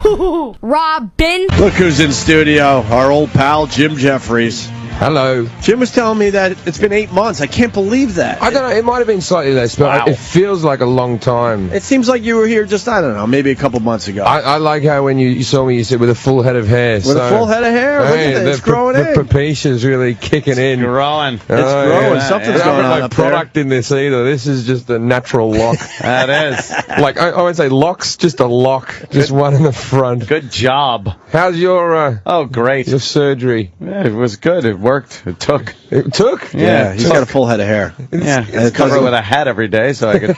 Robin. Look who's in studio. Our old pal, Jim Jefferies. Hello. Jim was telling me that it's been 8 months. I can't believe that. I don't know. It might have been slightly less, but Wow. it feels like a long time. It seems like you were here just, I don't know, maybe a couple months ago. I like how when you saw me, you said with a full head of hair. With a full head of hair? Look at that. It's growing in. The propitia's really kicking in. Growing. It's growing. Something's going on no up there. product in this either. This is just a natural lock. That is. Like, I won't say locks, just a lock. Just one in the front. Good job. How's your Oh, great. your surgery? Yeah, it was good. It worked. It took. It took? Yeah, he's got a full head of hair. Yeah, I cover it with a hat every day so I could,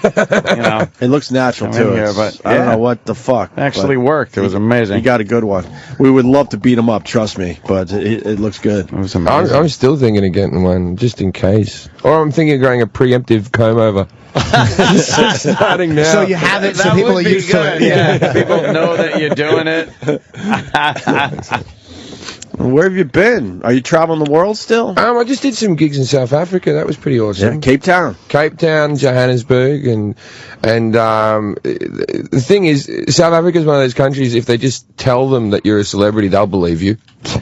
It looks natural, I'm in too. here, but, I don't yeah. know what the fuck. It actually but worked. It was amazing. You got a good one. We would love to beat him up, trust me, but it looks good. It was amazing. I'm still thinking of getting one, just in case. Or I'm thinking of going a preemptive comb over. Starting now. So you have it, so That people are would be used good. to it. Yeah, people know that you're doing it. Where have you been? Are you traveling the world still? I just did some gigs in South Africa. That was pretty awesome. Yeah, Cape Town. Cape Town, Johannesburg, and the thing is, South Africa is one of those countries. If they just tell them that you're a celebrity, they'll believe you.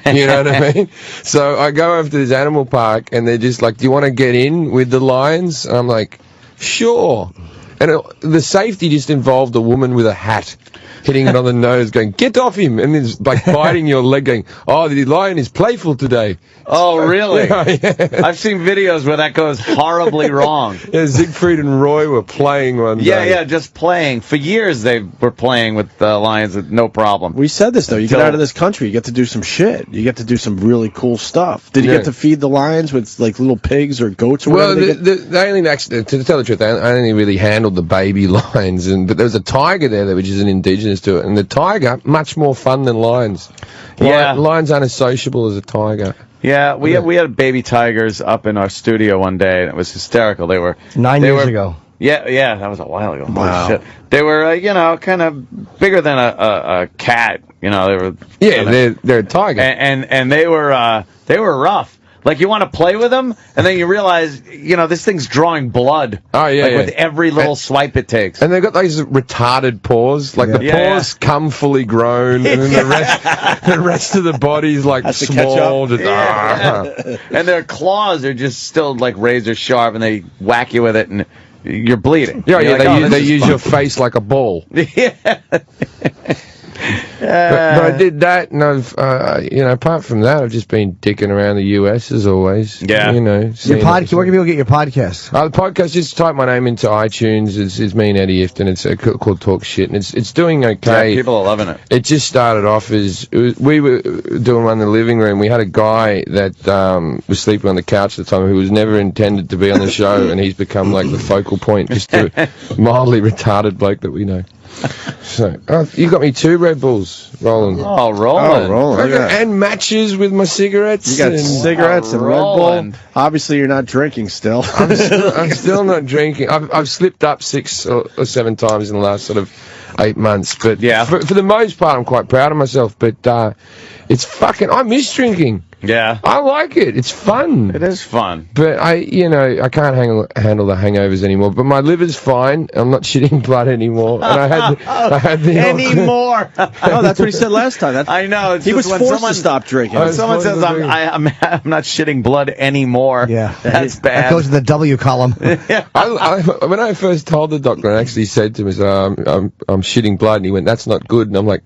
You know what I mean? So I go over to this animal park, and they're just like, "Do you want to get in with the lions?" And I'm like, "Sure." And the safety just involved a woman with a hat. Hitting it on the nose, going, "Get off him!" And then like biting your leg, going, "Oh, the lion is playful today." Oh, really? Yeah. I've seen videos where that goes horribly wrong. Yeah, Siegfried and Roy were playing one day. Yeah, just playing. For years they were playing with lions with no problem. We said this, though. You get out of this country, you get to do some shit. You get to do some really cool stuff. Did you get to feed the lions with, like, little pigs or goats or whatever? Well, they only actually, to tell the truth, I only really handled the baby lions, but there was a tiger there, which is an indigenous to it, and the tiger, much more fun than lions. Yeah. Lions aren't as sociable as a tiger. Yeah, we had baby tigers up in our studio one day, and it was hysterical. They were 9 years ago. Yeah, that was a while ago. Wow. Holy shit. They were, kind of bigger than a cat. They were. They're a tiger. And they were rough. Like, you want to play with them, and then you realize, this thing's drawing blood. Oh, yeah, with every little swipe it takes. And they've got those retarded paws. Like, the paws come fully grown, and then the rest of the body's, like, Has to catch small. up. Just, And their claws are just still, like, razor sharp, and they whack you with it, and you're bleeding. Yeah, You're yeah, like, they use your face like a ball. Yeah. But I did that, and I've, apart from that, I've just been dicking around the US as always. Yeah. Your podcast. Where can people get your podcast? The podcast, just type my name into iTunes. It's me and Eddie Ifton. It's called Talk Shit, and it's doing okay. Yeah, people are loving it. It just started off as we were doing one in the living room. We had a guy that was sleeping on the couch at the time who was never intended to be on the show, and he's become like the focal point, just a mildly retarded bloke that we know. So, you got me 2 Red Bulls, Roland. Oh, Roland. Look at that. And matches with my cigarets. You got cigarettes and Red Bull. Roland. Obviously, you're not drinking still. I'm still not drinking. I've slipped up 6 or 7 times in the last sort of 8 months. But yeah, for the most part, I'm quite proud of myself. But it's fucking. I miss drinking. Yeah. I like it. It's fun. It is fun. But I can't handle the hangovers anymore. But my liver's fine. I'm not shitting blood anymore. And I had the anymore. No, that's what he said last time. I know. It's he was just when forced to stop drinking. When someone says I'm not shitting blood anymore. Yeah, that's bad. That goes in the W column. When I first told the doctor, I actually said to him, I'm shitting blood, and he went, "That's not good." And I'm like,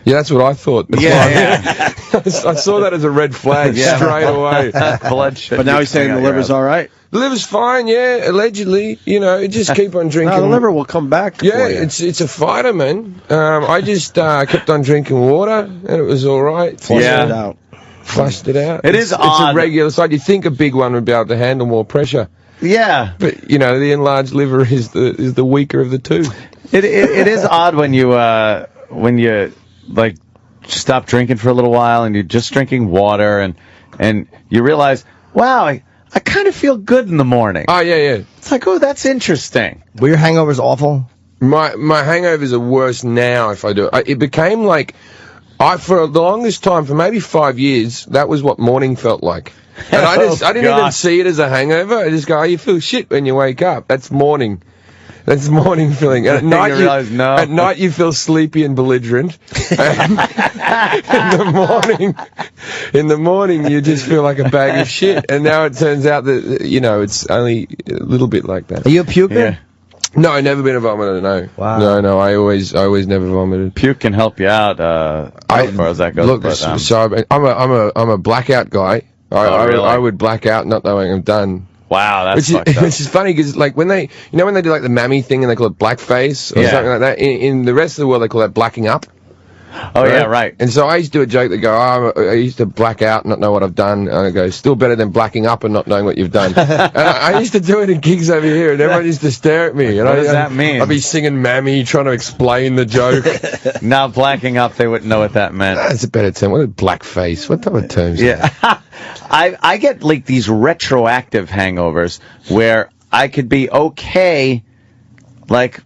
yeah, that's what I thought. Yeah. I saw that as a red flag straight away. Blood shit. But now he's saying the liver's all right. The liver's fine, yeah, allegedly. Just keep on drinking. No, the liver will come back. Yeah, for you. it's a fighter, man. I just kept on drinking water, and it was all right. Flushed it out. Flushed it out. It's odd. It's a regular side. You'd think a big one would be able to handle more pressure. Yeah. But, the enlarged liver is the weaker of the two. It is odd when you like stop drinking for a little while and you're just drinking water and you realize, wow, I kind of feel good in the morning. Oh, yeah. It's like, oh, that's interesting. Were your hangovers awful? My hangovers are worse now if I do it. It became like, for the longest time, for maybe 5 years, that was what morning felt like. And I didn't even see it as a hangover. I just go, oh, you feel shit when you wake up. That's morning. That's morning feeling. And at night, you realize, no. At night you feel sleepy and belligerent. And in the morning you just feel like a bag of shit. And now it turns out that, you know, it's only a little bit like that. Are you a puker? Yeah. No, I've never been a vomiter, no. Wow. No, I always never vomited. Puke can help you out, as far as that goes. Look, but, so I'm a blackout guy. Really? I would black out not knowing I'm done. wow, that's fucked up. Which is funny because, like, when they do like the mammy thing and they call it blackface or something like that, in the rest of the world they call that blacking up. Oh, yeah, right. And so I used to do a joke that go, I used to black out and not know what I've done. And I go, still better than blacking up and not knowing what you've done. And I used to do it in gigs over here, and everyone used to stare at me. And What does that mean? I'd be singing Mammy, trying to explain the joke. Now blacking up, they wouldn't know what that meant. That's a better term. What is blackface? What type of terms? Yeah. I get like these retroactive hangovers where I could be okay like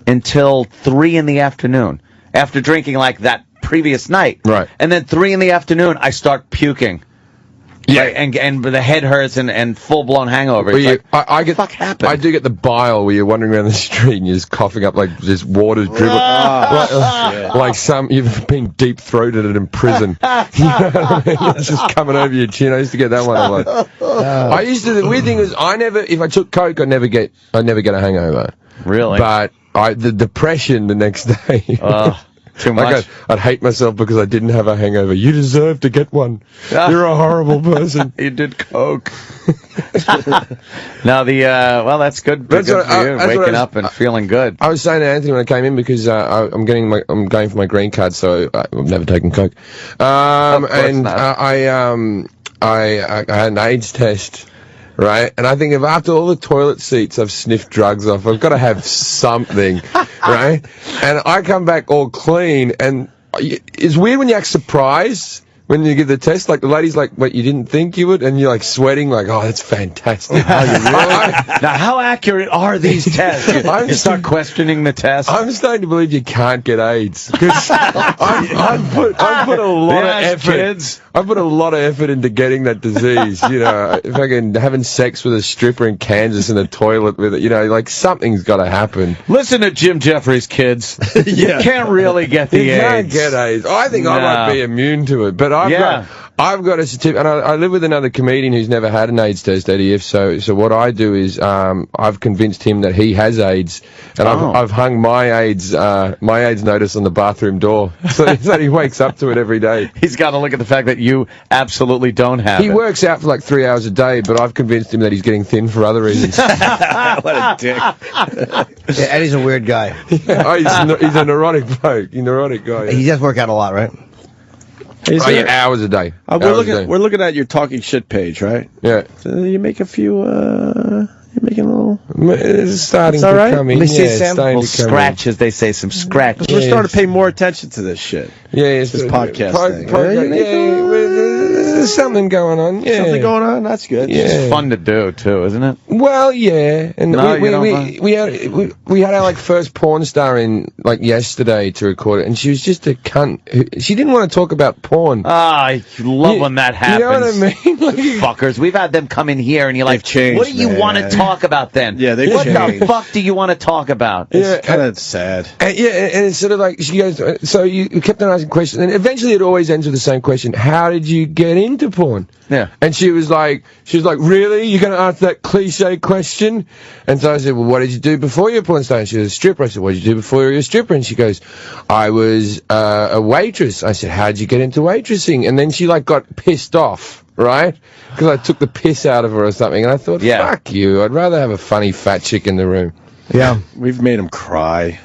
until 3 in the afternoon after drinking like that previous night. Right. And then 3 in the afternoon I start puking. Yeah. Like, and the head hurts and full blown hangover. Well, It's like, I get, what the fuck happened? I do get the bile where you're wandering around the street and you're just coughing up like just water's dribbling. Like you've been deep throated in prison. You know what I mean? It's just coming over your chin. I used to get that one a lot. The weird thing is if I took Coke, I'd never get a hangover. Really? But the depression the next day. Too much. Like I'd hate myself because I didn't have a hangover. You deserve to get one. You're a horrible person. You did Coke. Now well, that's good. Good for you. Waking up and feeling good. I was saying to Anthony when I came in because I'm going for my green card, so I've never taken Coke. And not. I had an AIDS test. Right, and I think if after all the toilet seats I've sniffed drugs off, I've got to have something, right? And I come back all clean, and it's weird when you act surprised when you give the test. Like the lady's like, "What, you didn't think you would?" And you're like sweating, like, "Oh, that's fantastic." Now, how accurate are these tests? You start questioning the test. I'm starting to believe you can't get AIDS because I've put a lot of effort. Kids. I've put a lot of effort into getting that disease. You know, fucking having sex with a stripper in Kansas in the toilet with it. You know, like something's got to happen. Listen to Jim Jefferies, kids. You can't really get the You AIDS. can't get AIDS. I think I might be immune to it, but I've got a certificate, and I live with another comedian who's never had an AIDS test, Eddie. So what I do is I've convinced him that he has AIDS, and I've hung my AIDS notice on the bathroom door, so that he wakes up to it every day. He's got to look at the fact that you absolutely don't have He it. works out for like 3 hours a day, but I've convinced him that he's getting thin for other reasons. What a dick. Yeah, Eddie's a weird guy. He's a neurotic bloke. He's a neurotic guy. He does work out a lot, right? Hours a day. We're looking at your talking shit page, right? Yeah. So you make a few. You're making a little. It's starting It's all to right? come in. Let me see, Yeah, it's Sam. starting Well, to come in. scratch, as they say, some scratch. We're starting to pay more attention to this shit. Yeah, it's This podcast thing. There's something going on. Yeah. Something going on. That's good. Yeah. It's fun to do, too, isn't it? Well, yeah, and No, you don't we had our like first porn star in like yesterday to record it, and she was just a cunt. She didn't want to talk about porn. I love when that happens. You know what I mean? Like, Fuckers. We've had them come in here, and you're like, They've changed, what do you man. want to talk about then? Yeah, they've What the changed. fuck do you want to talk about? It's kind of sad. And it's sort of like she goes. So you kept on asking questions, and eventually it always ends with the same question: how did you get into porn? Yeah. And she was like, really? You're going to answer that cliche question? And so I said, well, what did you do before you were a porn star? And she was a stripper. I said, what did you do before you were a stripper? And she goes, I was a waitress. I said, how did you get into waitressing? And then she like got pissed off, right? Because I took the piss out of her or something. And I thought, fuck you. I'd rather have a funny fat chick in the room. Yeah. We've made them cry.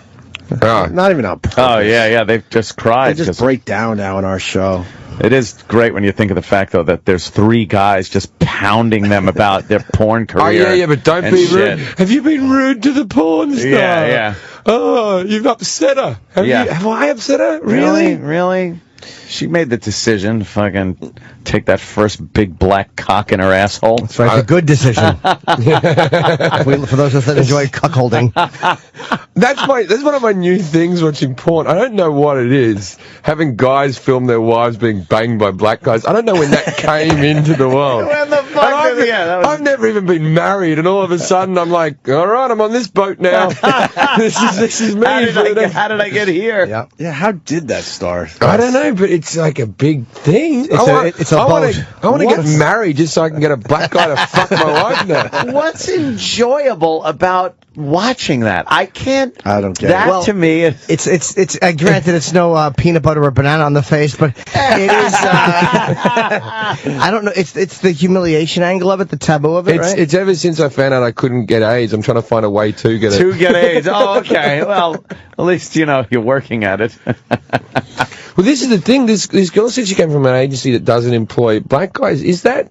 Oh. Not even on purpose. Oh, yeah, they've just cried. They just break down now in our show. It is great when you think of the fact, though, that there's 3 guys just pounding them about their porn career. Oh, yeah, but don't and be shit. rude. Have you been rude to the porn star? Yeah. Oh, you've upset her. Have I upset her? Really? She made the decision to fucking take that first big black cock in her asshole. That's right. It's a good decision. For those of us that enjoy cuckolding. That's one of my new things watching porn. I don't know what it is. Having guys film their wives being banged by black guys. I don't know when that came into the world. When the fuck I've never even been married, and all of a sudden I'm like, all right, I'm on this boat now. this is me. How did I get here? Yeah, how did that start? I don't know, but it's like a big thing. It's a boat. I want to get married just so I can get a black guy to fuck my wife now. What's enjoyable about watching that? I don't get that. Well, to me, it's granted it's no peanut butter or banana on the face, but it is. I don't know. It's the humiliation angle of it, the taboo of it. Right? It's ever since I found out I couldn't get AIDS. I'm trying to find a way to get it. To get AIDS. Oh, okay. Well, at least you're working at it. Well, this is the thing. This girl said she came from an agency that doesn't employ black guys. Is that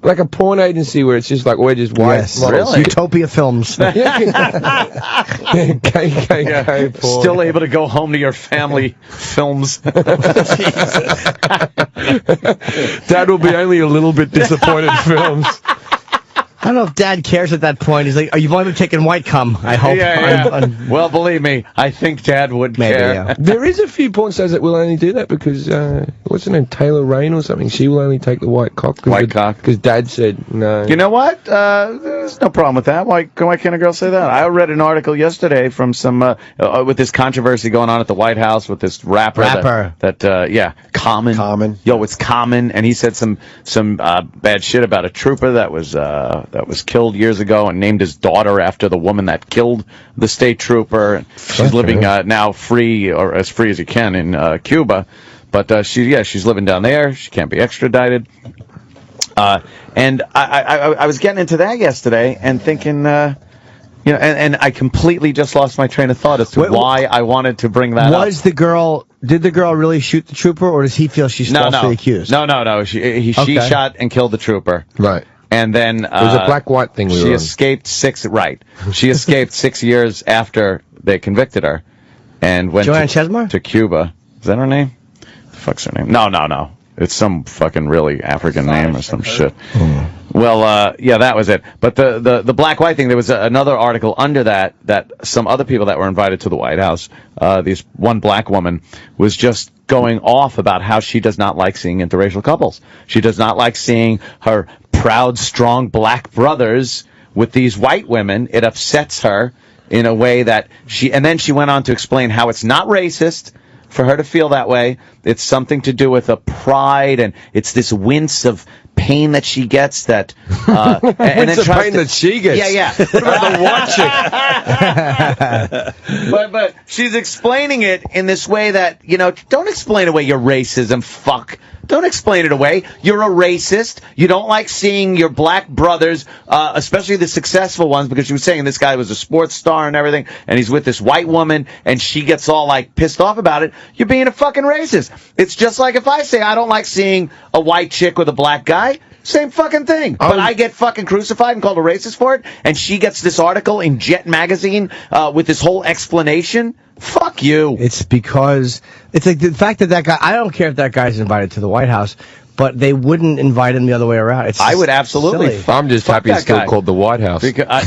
like a porn agency where it's just like we're just white models? Really? Utopia Films. KKK porn. Still able to go home to your family films. Dad will be only a little bit disappointed films. I don't know if Dad cares at that point. He's like, "Oh, you've only been taking white cum, I hope." Well, believe me, I think Dad would care. Yeah. There is a few porn stars that will only do that because, what's her name, Taylor Rain or something? She will only take the white cock. Because Dad said no. You know what? There's no problem with that. Why can't a girl say that? I read an article yesterday from some, with this controversy going on at the White House with this rapper. Common. Yo, it's Common, and he said some bad shit about a trooper that was killed years ago and named his daughter after the woman that killed the state trooper. She's living now free, or as free as you can, in Cuba. But she's living down there. She can't be extradited. And I was getting into that yesterday and thinking, and I completely just lost my train of thought as to why I wanted to bring that up. Did the girl really shoot the trooper, or does he feel she's falsely accused? No. She shot and killed the trooper. Right. And then it was a black-white thing. She escaped 6 years after they convicted her, and went to Cuba. Is that her name? The fuck's her name? No. It's some fucking really African name or some shit. Well, that was it. But the black-white thing, there was another article under that some other people that were invited to the White House, this one black woman, was just going off about how she does not like seeing interracial couples. She does not like seeing her proud, strong black brothers with these white women. It upsets her in a way that and then she went on to explain how it's not racist for her to feel that way. It's something to do with a pride, and it's this wince of pain that she gets that and then pain that she gets. Yeah. What about the watching? but she's explaining it in this way that, don't explain away your racism, fuck. Don't explain it away. You're a racist. You don't like seeing your black brothers, especially the successful ones, because she was saying this guy was a sports star and everything, and he's with this white woman, and she gets all, pissed off about it. You're being a fucking racist. It's just like if I say I don't like seeing a white chick with a black guy. Same fucking thing. But I get fucking crucified and called a racist for it, and she gets this article in Jet Magazine with this whole explanation. Fuck you. It's because it's like the fact that guy, I don't care if that guy's invited to the White House, but they wouldn't invite him the other way around. I would absolutely. I'm just happy it's still called the White House. Because,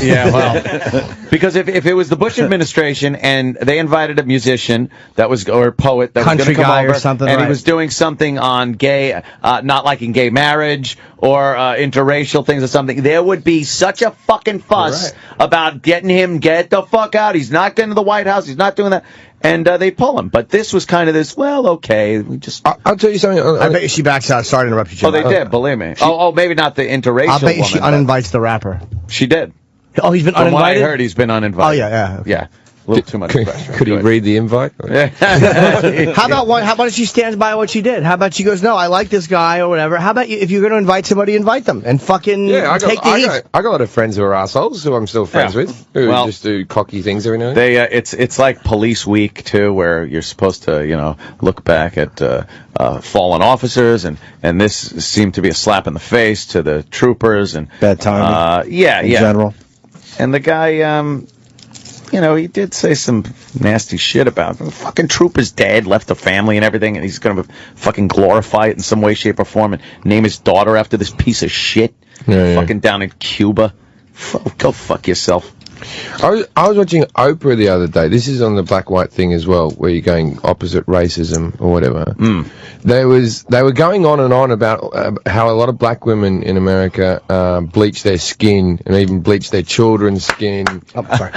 because if it was the Bush administration and they invited a musician or a poet that was going to come over, or something, and he was doing something on gay, not liking gay marriage or interracial things or something, there would be such a fucking fuss about get the fuck out. He's not getting to the White House. He's not doing that. And they pull him. But this was kind of this, okay, we just... I'll tell you something. I bet you she backs out. Sorry to interrupt you, Jim. Oh, they did, believe me. Maybe not the interracial woman. I bet you she uninvites the rapper. She did. Oh, he's been uninvited? From what I heard, he's been uninvited. Oh, yeah. Okay. Yeah. A little too much pressure. Could he read the invite? How about if she stands by what she did? How about she goes, no, I like this guy or whatever. How about if you're going to invite somebody, invite them and fucking take the heat? I got a lot of friends who are assholes who I'm still friends with who just do cocky things every now and then. It's like Police Week too, where you're supposed to look back at fallen officers, and this seemed to be a slap in the face to the troopers and bad timing. In general. And the guy. He did say some nasty shit about the fucking trooper's dead, left a family and everything, and he's going to fucking glorify it in some way, shape, or form and name his daughter after this piece of shit. Fucking down in Cuba. Go fuck yourself. I was watching Oprah the other day. This is on the black-white thing as well, where you're going opposite racism or whatever. they were going on and on about how a lot of black women in America bleach their skin and even bleach their children's skin because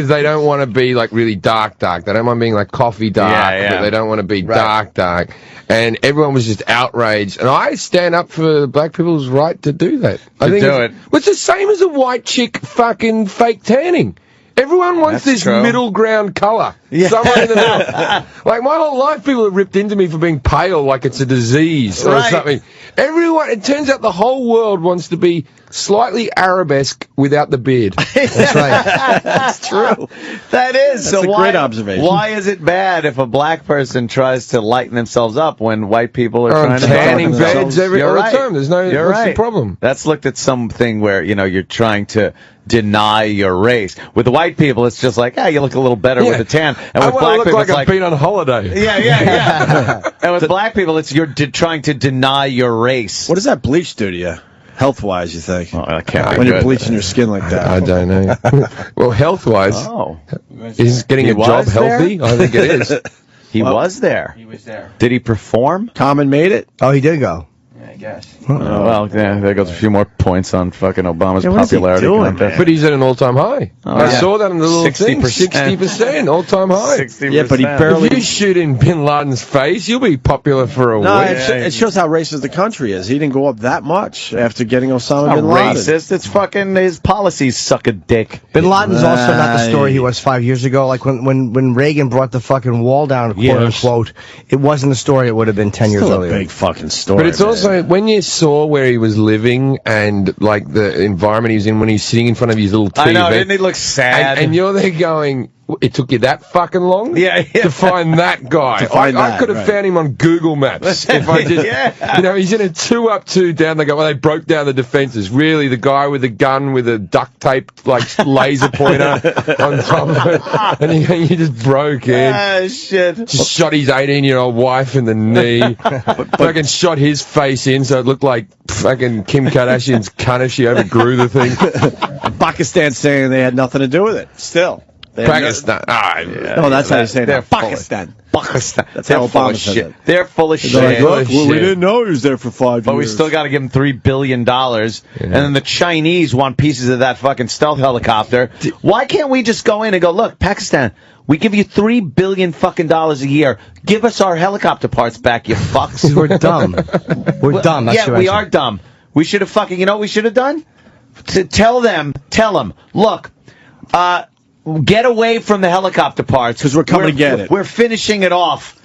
they don't want to be like really dark. They don't mind being like coffee dark, but they don't want to be dark. And everyone was just outraged. And I stand up for black people's right to do that. I think it's the same as a white chick fucking fake tanning. Everyone wants this middle ground colour. Somewhere in the middle. Like, my whole life, people have ripped into me for being pale like it's a disease or something. Everyone, it turns out the whole world wants to be slightly arabesque without the beard. That's right. That's true. That is. That's a great observation. Why is it bad if a black person tries to lighten themselves up when white people are trying to tanning beds all the time? There's no what's the problem? That's looked at something where, you're trying to deny your race. With the white people, it's just like, you look a little better with a tan. And with black people, it's like I've been on holiday. Yeah. And with black people, it's you're trying to deny your race. What does that bleach do to you? Health-wise, you think? Oh, that can't be when good. you're bleaching your skin like that. I don't know. Well, health-wise, is getting a job healthy? I think it is. He was there. He was there. Did he perform? Common made it? Oh, he did go. Yeah, I guess. Well, there goes a few more points on fucking Obama's popularity contest. But he's at an all-time high. I saw that in the little thing. 60%, all-time high. 60%. Yeah, but he barely... If you shoot in Bin Laden's face, you'll be popular for a week. It shows how racist the country is. He didn't go up that much after getting Osama bin Laden. Racist. It's fucking his policies suck a dick. Bin Laden's also not the story he was 5 years ago. Like when Reagan brought the fucking wall down, quote unquote, it wasn't the story it would have been 10 years earlier. Big fucking story. But it's also when you saw where he was living and like the environment he was in when he's sitting in front of his little TV. I know, didn't he look sad? And you're there going, it took you that fucking long to find that guy. I could have found him on Google Maps if I just, he's in a 2 up, 2 down. They go, well, they broke down the defenses. Really, the guy with the gun with a duct tape like laser pointer on top of it, and you just broke in. Ah, shit! Just shot his 18-year-old wife in the knee. Fucking shot his face in so it looked like fucking Kim Kardashian's cunt. She overgrew the thing. Pakistan saying they had nothing to do with it. Still. Pakistan. No, that's how you say that. Pakistan. That's how Obama said it. They're full of shit. Like, look, we didn't know he was there for 5 years. But we still got to give him $3 billion. And then the Chinese want pieces of that fucking stealth helicopter. Why can't we just go in and go, look, Pakistan, we give you $3 billion fucking dollars a year. Give us our helicopter parts back, you fucks. We're dumb. We're dumb. That's we are dumb. We should have fucking, you know what we should have done? To tell them, look, get away from the helicopter parts. Because we're coming to get it. We're finishing it off.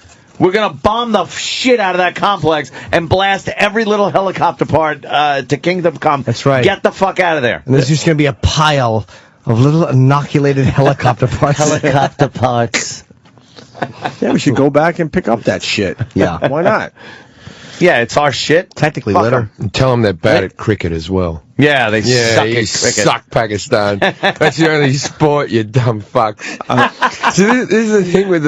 We're going to bomb the shit out of that complex and blast every little helicopter part to Kingdom Come. That's right. Get the fuck out of there. And there's just going to be a pile of little inoculated helicopter parts. Helicopter parts. Yeah, we should go back and pick up that shit. Yeah. Why not? Yeah, it's our shit. Technically litter. And tell them they're bad at cricket as well. Yeah, they suck at cricket. Suck, Pakistan. That's the only sport, you dumb fucks. So this is the thing with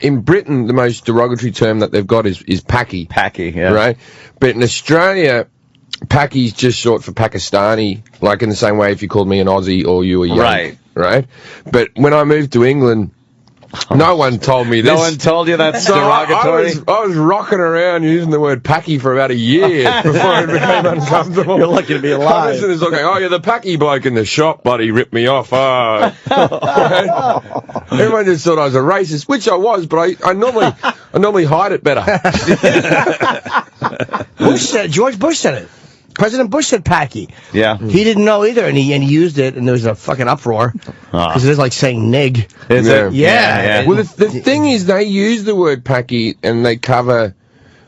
in Britain, the most derogatory term that they've got is paki. Paki, yeah. Right? But in Australia, paki's just short for Pakistani, like in the same way if you called me an Aussie or you were Yank. Right? But when I moved to England, no one told me this. No one told you that's so derogatory? I was rocking around using the word paki for about a year before it became uncomfortable. You're lucky to be alive. Listeners are going, you're the paki bloke in the shop, buddy, ripped me off. Right? Everyone just thought I was a racist, which I was, but I normally hide it better. George Bush said it. President Bush said paki. Yeah. He didn't know either, and he used it, and there was a fucking uproar. Because it is like saying nig. Is it? Yeah. Well, the thing is, they use the word paki, and they cover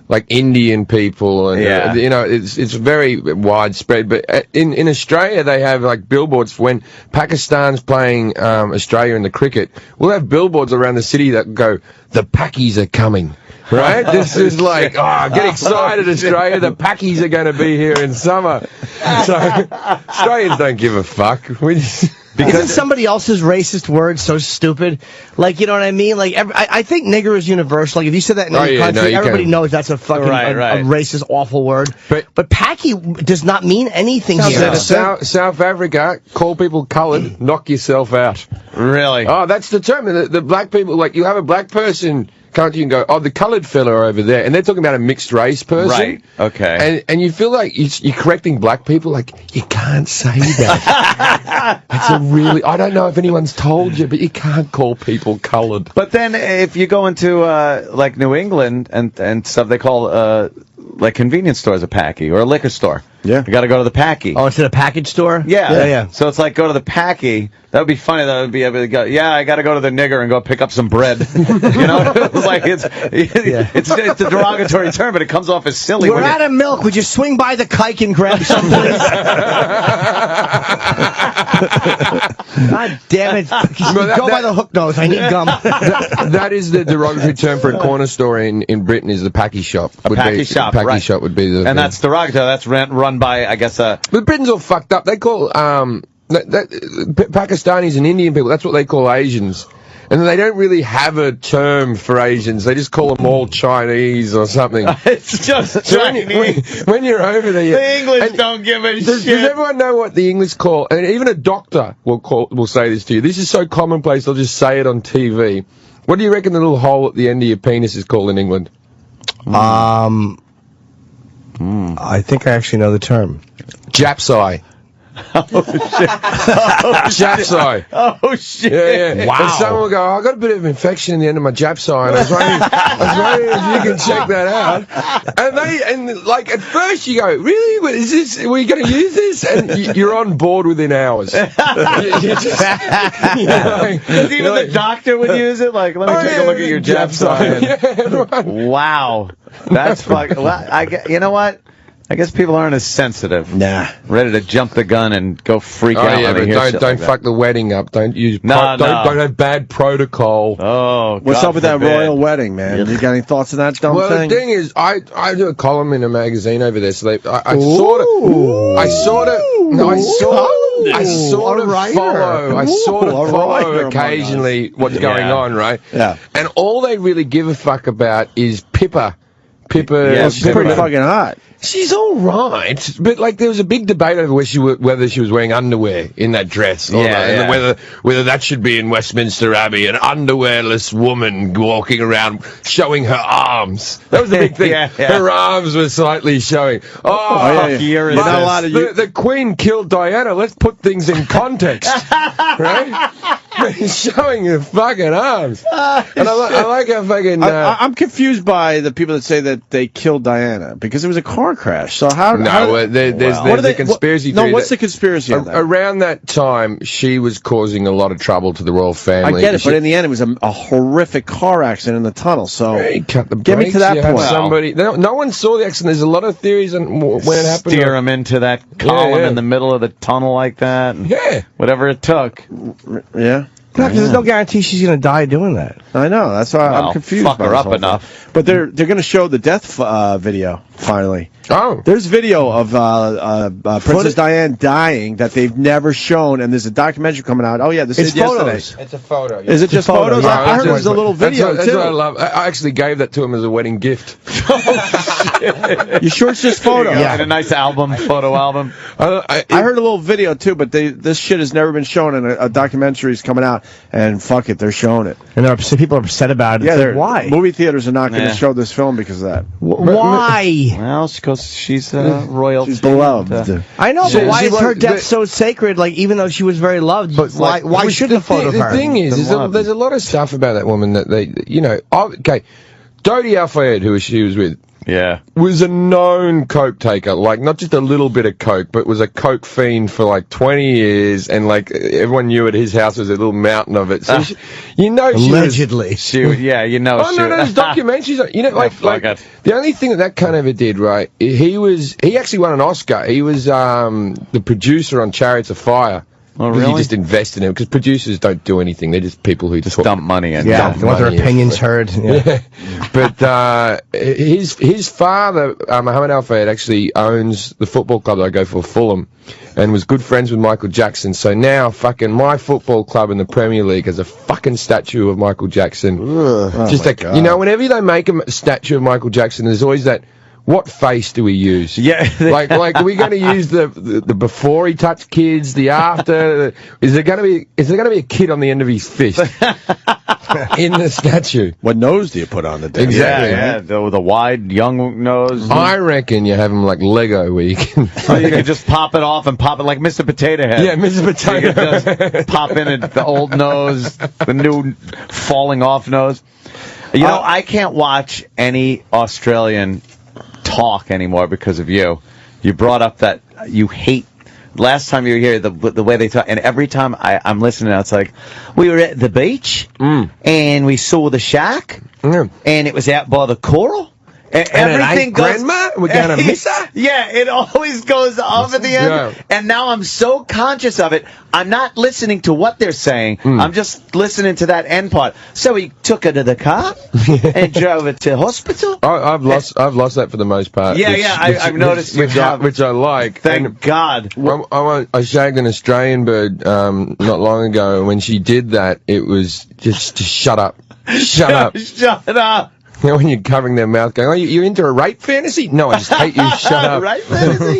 like Indian people, and it's very widespread. But in Australia, they have like billboards for when Pakistan's playing Australia in the cricket. We'll have billboards around the city that go, "The Pakis are coming." Right? This is like, get excited, Australia. The Pakis are going to be here in summer. So Australians don't give a fuck. Isn't somebody else's racist word so stupid? Like, you know what I mean? Like, I think nigger is universal. Like, if you said that in any country, everybody knows that's a fucking a racist, awful word. But paki does not mean anything here. South Africa, call people coloured, knock yourself out. Really? Oh, that's the term. The black people, like, you have a black person country and go, oh, the coloured fella over there, and they're talking about a mixed race person. Right. Okay. And you feel like you're correcting black people, like, you can't say that. It's a really, I don't know if anyone's told you, but you can't call people coloured. But then if you go into, like New England and stuff, they call, like convenience stores a paki, or a liquor store. Yeah. You gotta go to the paki. Oh, it's in a package store? Yeah. So it's like, go to the paki. That would be funny. That would be able to go, yeah, I gotta go to the nigger and go pick up some bread. You know? It's like, it's a derogatory term, but it comes off as silly. We're out of milk. Would you swing by the kike and grab some, please? God damn it. Go by the hook nose. I need gum. That is the derogatory term for a corner store in Britain, is the paki shop. A paki shop, Paki right. shop would be the... And that's derogatory. That's run by, I guess, But Britain's all fucked up. They call, Pakistanis and Indian people, that's what they call Asians. And they don't really have a term for Asians. They just call them all Chinese or something. It's just Chinese. When you're over there... The English don't give a shit. Does everyone know what the English call... And even a doctor will say this to you. This is so commonplace, they'll just say it on TV. What do you reckon the little hole at the end of your penis is called in England? I think I actually know the term. Jap's eye. Oh, shit. Jap's eye. Oh, shit. Yeah. Wow. And someone will go, I got a bit of infection in the end of my Jap's eye, and I was wondering if you can check that out. And like, at first you go, really? Is this, are we going to use this? And you're on board within hours. Even the doctor would use it? Like, let me take a look at your Jap's eye. Right. Wow. That's fucking... You know what? I guess people aren't as sensitive. Nah. Ready to jump the gun and go freak out. Yeah, when they but hear don't shit fuck the wedding up. Don't use... No. Don't have bad protocol. Oh, What's God up with that forbid. royal wedding, man? You got any thoughts on that dumb Well, thing? the thing is, I do a column in a magazine over there, so I sort of follow occasionally what's going on, right? Yeah. And all they really give a fuck about is Pippa. Yeah, she's pretty fucking hot. She's all right, but like there was a big debate over whether she was wearing underwear in that dress, or and whether that should be in Westminster Abbey, an underwearless woman walking around showing her arms. That was the big thing. Her arms were slightly showing. The Queen killed Diana. Let's put things in context, right? Showing her fucking arms. And I like how fucking... I'm confused by the people that say that they killed Diana, because it was a car crash. So there's a conspiracy theory. No, what's the conspiracy on that? Around that time, she was causing a lot of trouble to the royal family. I get it, but in the end, it was a horrific car accident in the tunnel. So cut the get me to that point. Somebody, no one saw the accident. There's a lot of theories on when it happened. Steer him into that column in the middle of the tunnel like that. Whatever it took. Yeah. No, because there's no guarantee she's going to die doing that. I know. That's why I'm confused. Fuck her up enough. But they're going to show the death video finally. Oh. There's video of Princess Diane dying that they've never shown, and there's a documentary coming out. Oh yeah, this is yesterday. It's a photo. Is it just photos? Yeah. I heard there's a little video that's too. what I love. I actually gave that to him as a wedding gift. You sure it's just photo? Yeah, and a nice photo album. I heard a little video too, but this shit has never been shown, and a documentary is coming out, and fuck it, they're showing it. And people are upset about it. Yeah, why? Movie theaters are not going to show this film because of that. Why? Well, because she's royalty. She's beloved. I know, but why is her death so sacred? Like, even though she was very loved, but why shouldn't a photo of her? The thing is there's a lot of stuff about that woman that they, okay, Dodi Al-Fayed, who she was with, was a known coke taker, like not just a little bit of coke, but was a coke fiend for like 20 years, and like everyone knew at his house was a little mountain of it. So allegedly, there's documentaries. The only thing that kind of did, right? He actually won an Oscar. He was the producer on Chariots of Fire. Oh, really? He just invested in it, because producers don't do anything. They're just people who just dump money in. Yeah, they want their opinions heard. Yeah. But his father, Mohammed Al-Fayed, actually owns the football club that I go for, Fulham, and was good friends with Michael Jackson. So now fucking my football club in the Premier League has a fucking statue of Michael Jackson. Just whenever they make a statue of Michael Jackson, there's always that what face do we use? Yeah. like, are we going to use the before he touched kids, the after? Is there going to be a kid on the end of his fist in the statue? What nose do you put on the desk? Exactly. Yeah. The wide young nose. I reckon you have them like Lego, where you can you can just pop it off and pop it like Mr. Potato Head. Yeah, Mr. Potato You can just pop in it, the old nose, the new falling off nose. You know, I can't watch any Australian talk anymore because of you. You brought up that you hate. Last time you were here, the way they talk, and every time I'm listening, it's like, we were at the beach, and we saw the shark, and it was out by the coral. And everything goes. Grandma, we're gonna miss her. Yeah, it always goes off at the end. Yeah. And now I'm so conscious of it. I'm not listening to what they're saying. I'm just listening to that end part. So he took her to the car and drove her to hospital. I've lost that for the most part. Yeah, I've noticed you have. which I like. Thank God. I shagged an Australian bird not long ago, and when she did that, it was just shut up. Shut up. Shut up. You know, when you're covering their mouth going, oh, you're into a rape fantasy? No, I just hate you. Shut up. Rape fantasy?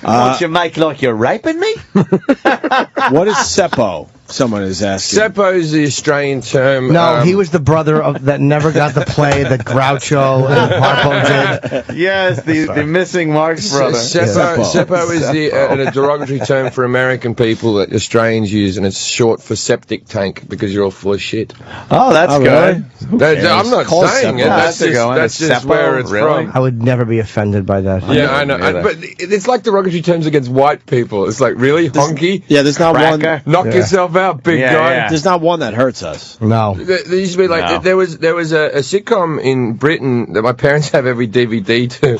Won't you make like you're raping me? What is Seppo? Someone is asking. Seppo is the Australian term. No, he was the brother that never got to play that Groucho and Harpo did. Yes, the missing Marx brother. Seppo is a derogatory term for American people that Australians use, and it's short for septic tank because you're all full of shit. Oh, that's good. Really? I'm not saying it. That's just where it's from. I would never be offended by that. Yeah, I know. But it's like derogatory terms against white people. It's like, really? Honky? Yeah, there's not Cracker. one. Knock yourself out, big guy. Yeah. There's not one that hurts us. No. There used to be like No. there was a sitcom in Britain that my parents have every DVD to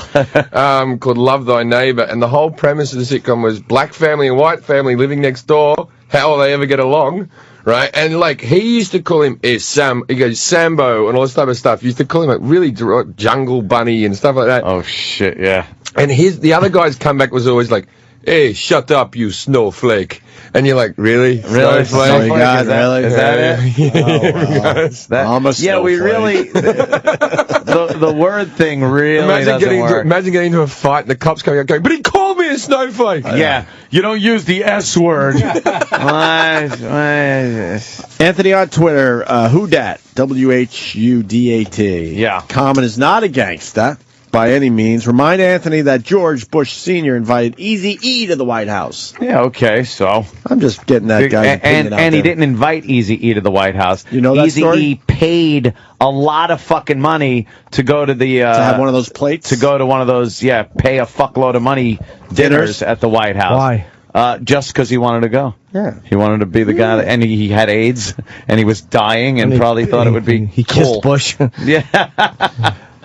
called Love Thy Neighbor, and the whole premise of the sitcom was black family and white family living next door. How will they ever get along? Right? And like he used to call him he goes Sambo and all this type of stuff. He used to call him like really jungle bunny and stuff like that. Oh shit, yeah. And the other guy's comeback was always like, hey, shut up, you snowflake. And you're like, really? Really? Sorry, God, really? Is that it? I'm a snowflake. We really... the word thing really doesn't work. Imagine getting into a fight and the cops coming out going, but he called me a snowflake. Yeah. You don't use the S word. Anthony on Twitter, Whodat, WHUDAT. Yeah. Common is not a gangsta by any means. Remind Anthony that George Bush Sr. invited Eazy-E to the White House. Yeah, okay, so... I'm just getting that guy's opinion out and he there. didn't invite Eazy-E to the White House. You know that story? Eazy-E paid a lot of fucking money to go to the... to have one of those plates? To go to one of those, pay a fuckload of money dinners at the White House. Why? Just because he wanted to go. Yeah. He wanted to be the guy, and he had AIDS, and he was dying, and probably thought it would be He cool. kissed Bush.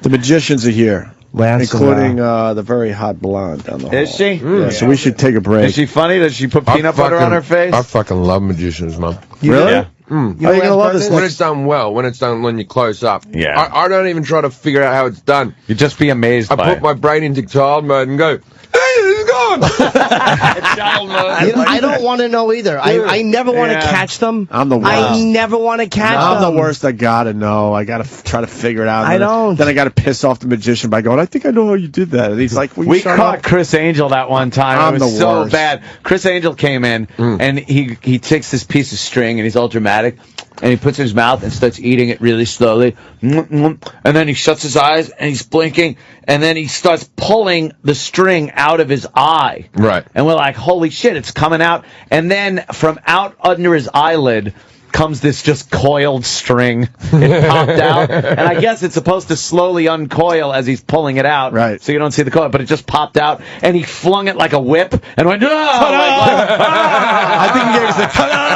The magicians are here. Lance including the very hot blonde down the hall. Is she? Yeah, so we should take a break. Is she funny? Does she put peanut butter on her face? I fucking love magicians, man. Really? Yeah. How are you gonna love this? When it's done well, when you're close up. Yeah. I don't even try to figure out how it's done. You'd just be amazed by I put it. my brain into child mode and go, hey, it's gone. I don't want to know either. I never want to catch them. I'm the worst. I never want to catch them. I'm the worst. I gotta know. I gotta try to figure it out. I don't. Then I gotta piss off the magician by going, I think I know how you did that. And he's like, we caught Chris Angel that one time. I'm it was the so worst. bad. Chris Angel came in and he takes this piece of string and he's all dramatic and he puts it in his mouth and starts eating it really slowly. And then he shuts his eyes and he's blinking and then he starts pulling the string out of his eye. Right. And we're like, holy shit, it's coming out. And then from out under his eyelid comes this just coiled string. It popped out. And I guess it's supposed to slowly uncoil as he's pulling it out. Right. So you don't see the coil, but it just popped out. And he flung it like a whip and went, I think he gave us the ta-da!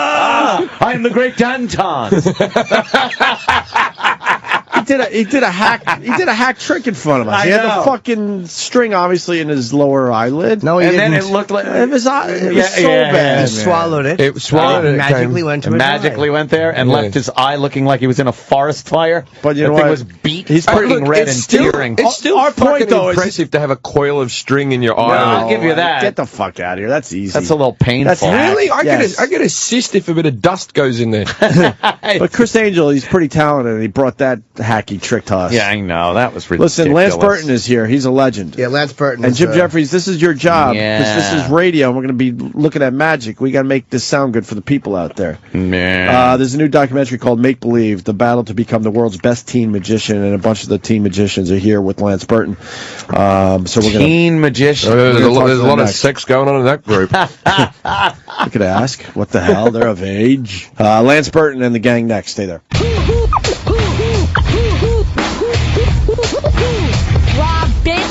I am the great Danton. He did a hack trick in front of us. He had the fucking string obviously in his lower eyelid. No, he And didn't. then it looked like It was so bad. He swallowed it. It swallowed it. Magically went to his magically went there and left his eye looking like he was in a forest fire. But you know the thing what? was beat. He's freaking look, red it's and still- tearing. It's still Our point, fucking though, is- impressive to have a coil of string in your eye. I'll give you that. Get the fuck out of here. That's easy. That's a little painful. That's Really? I Yes. get a cyst if a bit of dust goes in there. But Chris Angel, he's pretty talented, and he brought that hack hacky tricked us. Yeah, I know. That was ridiculous. Listen, Lance Burton is here. He's a legend. Yeah, Lance Burton. And Jim Jefferies, this is your job. Yeah. This is radio, and we're going to be looking at magic. We got to make this sound good for the people out there. There's a new documentary called Make Believe, the battle to become the world's best teen magician, and a bunch of the teen magicians are here with Lance Burton. So we're teen magician. There's a lot of sex going on in that group. You could ask, what the hell? They're of age. Lance Burton and the gang next. Stay there. Robin.